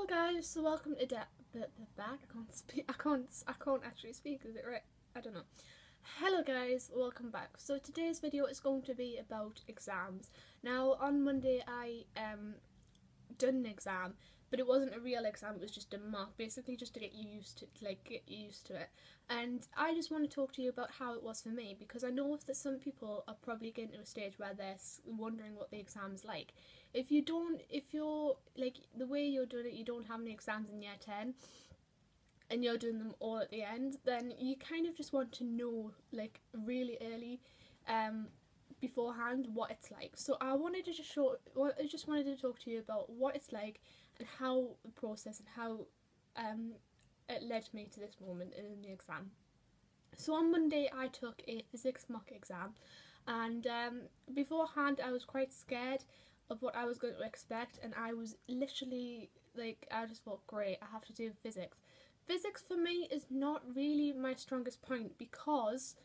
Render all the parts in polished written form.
Hello guys, so welcome to the back. I can't speak. I can't actually speak. Is it right? I don't know. Hello guys, welcome back. So today's video is going to be about exams. Now on Monday I done an exam, but it wasn't a real exam. It was just a mock, basically just to get you used to it. And I just want to talk to you about how it was for me, because I know that some people are probably getting to a stage where they're wondering what the exam's like. If you're like the way you're doing it, you don't have any exams in year 10 and you're doing them all at the end, then you kind of just want to know like really early beforehand what it's like. So I just wanted to talk to you about what it's like and how the process and how it led me to this moment in the exam. So on Monday I took a physics mock exam, and beforehand I was quite scared of what I was going to expect, and I was literally like, I just thought, great, I have to do physics. Physics for me is not really my strongest point because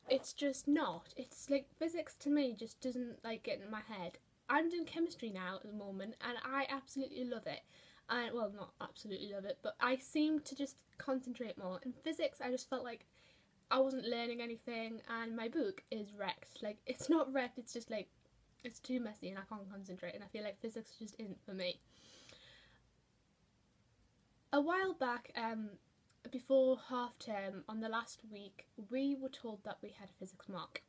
it's just not. It's like physics to me just doesn't like get in my head. I'm doing chemistry now at the moment and I absolutely love it. Well, not absolutely love it, but I seem to just concentrate more. In physics I just felt like I wasn't learning anything and my book is wrecked. Like, it's not wrecked, it's just like, it's too messy and I can't concentrate, and I feel like physics just isn't for me. A while back, before half term, on the last week, we were told that we had a physics mock.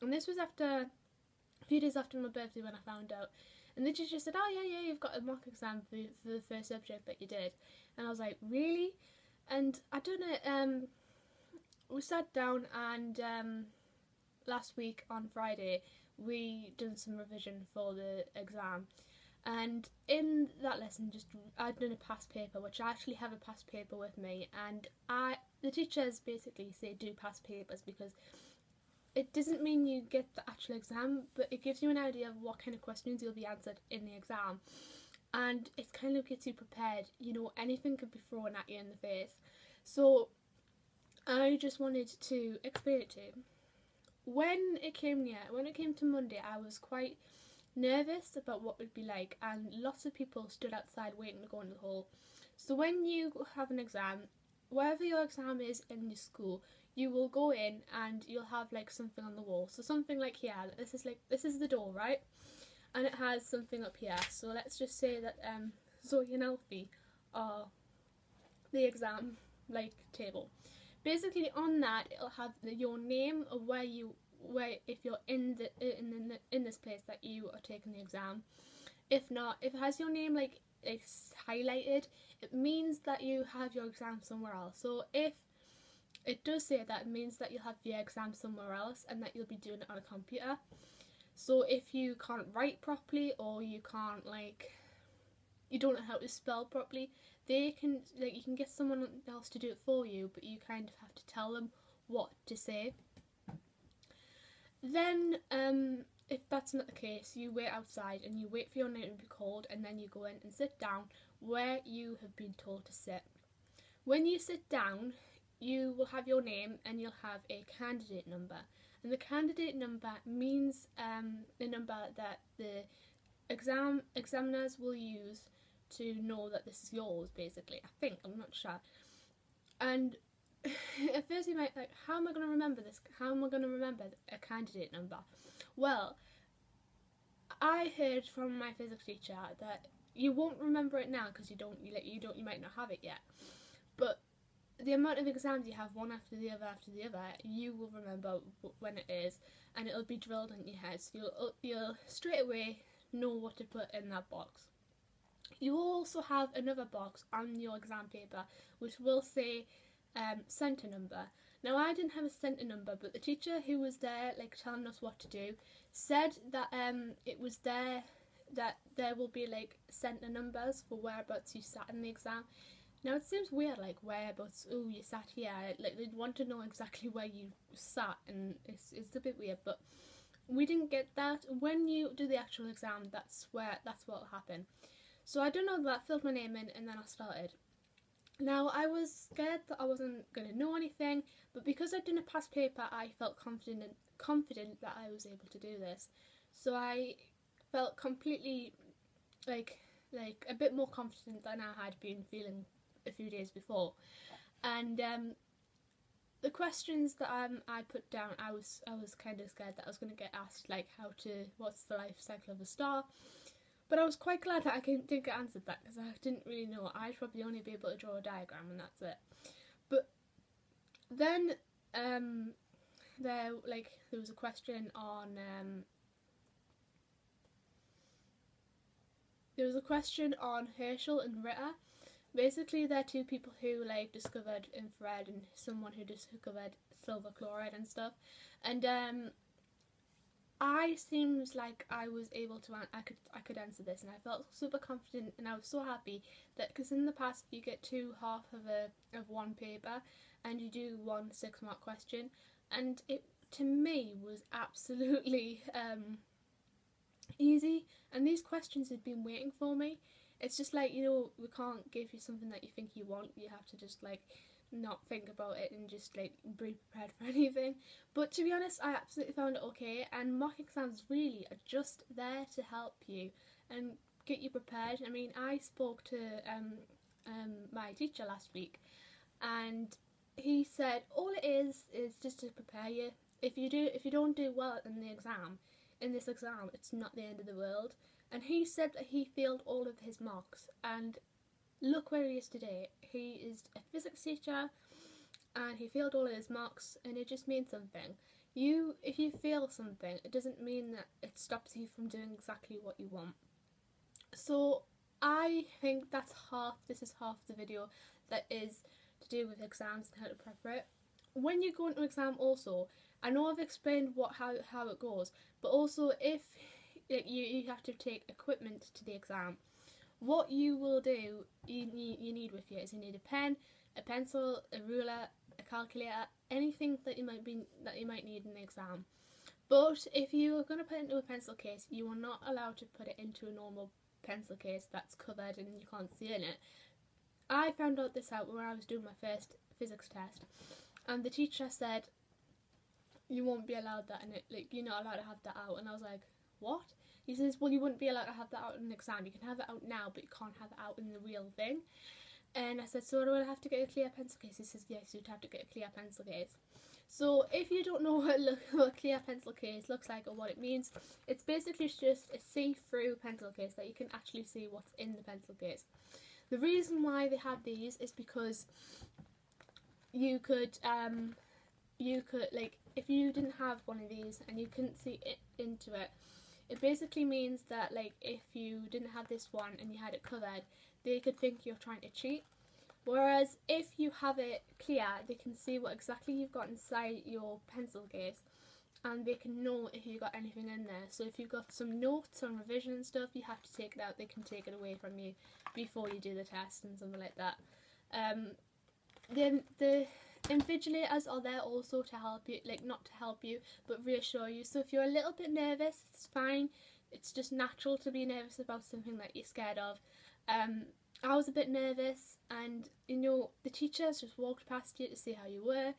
And this was after a few days after my birthday when I found out. And the teacher said, oh yeah, you've got a mock exam for the first subject that you did. And I was like, really? And I don't know, we sat down and last week on Friday we done some revision for the exam, and in that lesson I'd done a past paper, which I actually have a past paper with me, and the teachers basically say do past papers because it doesn't mean you get the actual exam, but it gives you an idea of what kind of questions you'll be answered in the exam, and it kind of gets you prepared. You know, anything could be thrown at you in the face. So I just wanted to explain it to you. When it came to Monday, I was quite nervous about what it would be like, and lots of people stood outside waiting to go in the hall. So when you have an exam, wherever your exam is in your school, you will go in and you'll have like something on the wall. So something like here, this is the door, right? And it has something up here. So let's just say that Zoe and Elfie are the exam like table. Basically on that it'll have your name of where if you're in this place that you are taking the exam. If not, if it has your name like it's highlighted, it means that you have your exam somewhere else. So if it does say that, it means that you'll have your exam somewhere else and that you'll be doing it on a computer. So if you can't write properly, or you can't you don't know how to spell properly, you can get someone else to do it for you, but you kind of have to tell them what to say. Then if that's not the case, you wait outside and you wait for your name to be called, and then you go in and sit down where you have been told to sit. When you sit down, you will have your name and you'll have a candidate number, and the candidate number means the number that the examiners will use to know that this is yours, basically. I think, I'm not sure. And at first you might like, how am I going to remember this? How am I going to remember a candidate number? Well, I heard from my physics teacher that you won't remember it now because you might not have it yet. But the amount of exams you have, one after the other, you will remember when it is, and it'll be drilled in your head. So you'll straight away know what to put in that box. You will also have another box on your exam paper which will say centre number. Now I didn't have a centre number, but the teacher who was there like telling us what to do said that it was there that there will be like centre numbers for whereabouts you sat in the exam. Now it seems weird, like whereabouts, oh you sat here, like they'd want to know exactly where you sat, and it's a bit weird, but we didn't get that. When you do the actual exam, that's what will happen. So I don't know that, filled my name in, and then I started. Now I was scared that I wasn't going to know anything, but because I'd done a past paper I felt confident that I was able to do this. So I felt completely like like a bit more confident than I had been feeling a few days before. And the questions that I put down, I was kind of scared that I was going to get asked like what's the life cycle of a star, but I was quite glad that I didn't get answered that, because I didn't really know. I'd probably only be able to draw a diagram and that's it. But then there was a question on Herschel and Ritter. Basically, they're two people who like discovered infrared, and someone who discovered silver chloride and stuff. And I seems like I was able to I could answer this, and I felt super confident, and I was so happy that, because in the past you get two half of one paper, and you do 1 6-mark question, and it to me was absolutely easy. And these questions had been waiting for me. It's just like, you know, we can't give you something that you think you want. You have to just like not think about it and just like be prepared for anything. But to be honest, I absolutely found it okay, and mock exams really are just there to help you and get you prepared. I mean, I spoke to my teacher last week, and he said all it is just to prepare you. If you don't do well in this exam, it's not the end of the world. And he said that he failed all of his mocks, and look where he is today. He is a physics teacher, and he failed all of his mocks, and it just means something. If you fail something, it doesn't mean that it stops you from doing exactly what you want. So I think this is half the video that is to do with exams and how to prepare it. When you go into an exam also, I know I've explained how it goes, but also if you have to take equipment to the exam, what you will do, you need with you is you need a pen, a pencil, a ruler, a calculator, anything that you might need in the exam. But if you are going to put it into a pencil case, you are not allowed to put it into a normal pencil case that's covered and you can't see in it. I found out this out when I was doing my first physics test, and the teacher said you won't be allowed that in it, like you're not allowed to have that out. And I was like, what? He says, well, you wouldn't be allowed to have that out in an exam. You can have it out now, but you can't have it out in the real thing. And I said, so do I have to get a clear pencil case? He says, yes, you'd have to get a clear pencil case. So if you don't know what a clear pencil case looks like or what it means, it's basically just a see-through pencil case that you can actually see what's in the pencil case. The reason why they have these is because you could like, if you didn't have one of these and you couldn't see into it, it basically means that like if you didn't have this one and you had it covered, they could think you're trying to cheat. Whereas if you have it clear, they can see what exactly you've got inside your pencil case, and they can know if you got anything in there. So if you've got some notes on revision and stuff, you have to take it out. They can take it away from you before you do the test and something like that. Then the invigilators are there also to help you, like not to help you, but reassure you. So if you're a little bit nervous, it's fine. It's just natural to be nervous about something that you're scared of. I was a bit nervous, and you know, the teachers just walked past you to see how you were.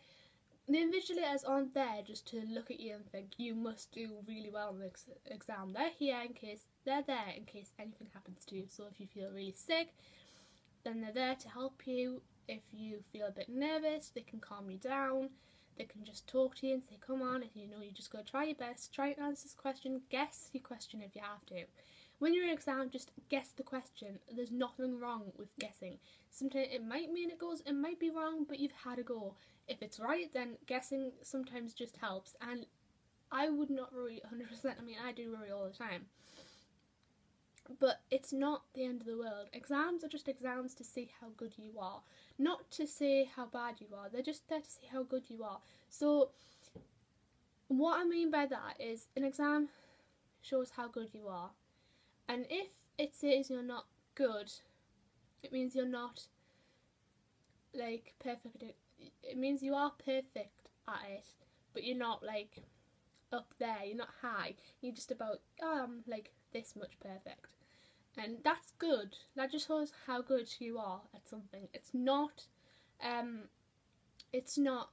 The invigilators aren't there just to look at you and think you must do really well in the exam. They're there in case anything happens to you. So if you feel really sick, then they're there to help you. If you feel a bit nervous, they can calm you down. They can just talk to you and say, come on, if you know, you just got to try your best, try and answer this question, guess your question if you have to. When you're in an exam, just guess the question. There's nothing wrong with guessing. Sometimes it might mean it might be wrong, but you've had a go. If it's right, then guessing sometimes just helps. And I would not worry 100%. I mean, I do worry all the time. But it's not the end of the world. Exams are just exams to see how good you are, not to say how bad you are. They're just there to see how good you are. So what I mean by that is an exam shows how good you are. And if it says you're not good, it means you're not like perfect. It means you are perfect at it, but you're not like up there. You're not high. You're just about like this much perfect, and that's good. That just shows how good you are at something. It's not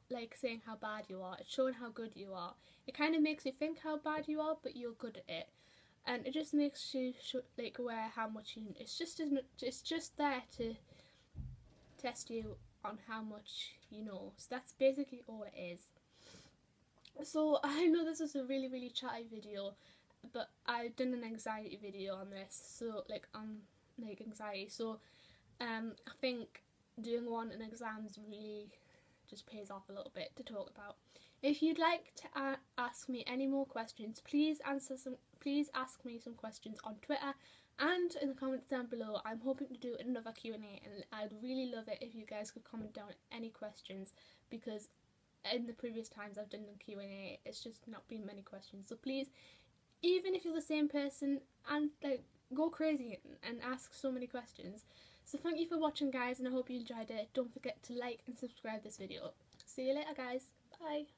like saying how bad you are. It's showing how good you are. It kind of makes you think how bad you are, but you're good at it. and it just makes you like aware how much you. It's just there to test you on how much you know. So that's basically all it is. So I know this is a really chatty video, but I've done an anxiety video on this, so like on like anxiety. So I think doing one in exams really just pays off a little bit to talk about. If you'd like to ask me any more questions, please ask me some questions on Twitter and in the comments down below. I'm hoping to do another Q&A, and I'd really love it if you guys could comment down any questions, because in the previous times I've done the Q&A, it's just not been many questions. So please, even if you're the same person, and like go crazy and ask so many questions. So thank you for watching, guys, and I hope you enjoyed it. Don't forget to like and subscribe this video. See you later, guys. Bye.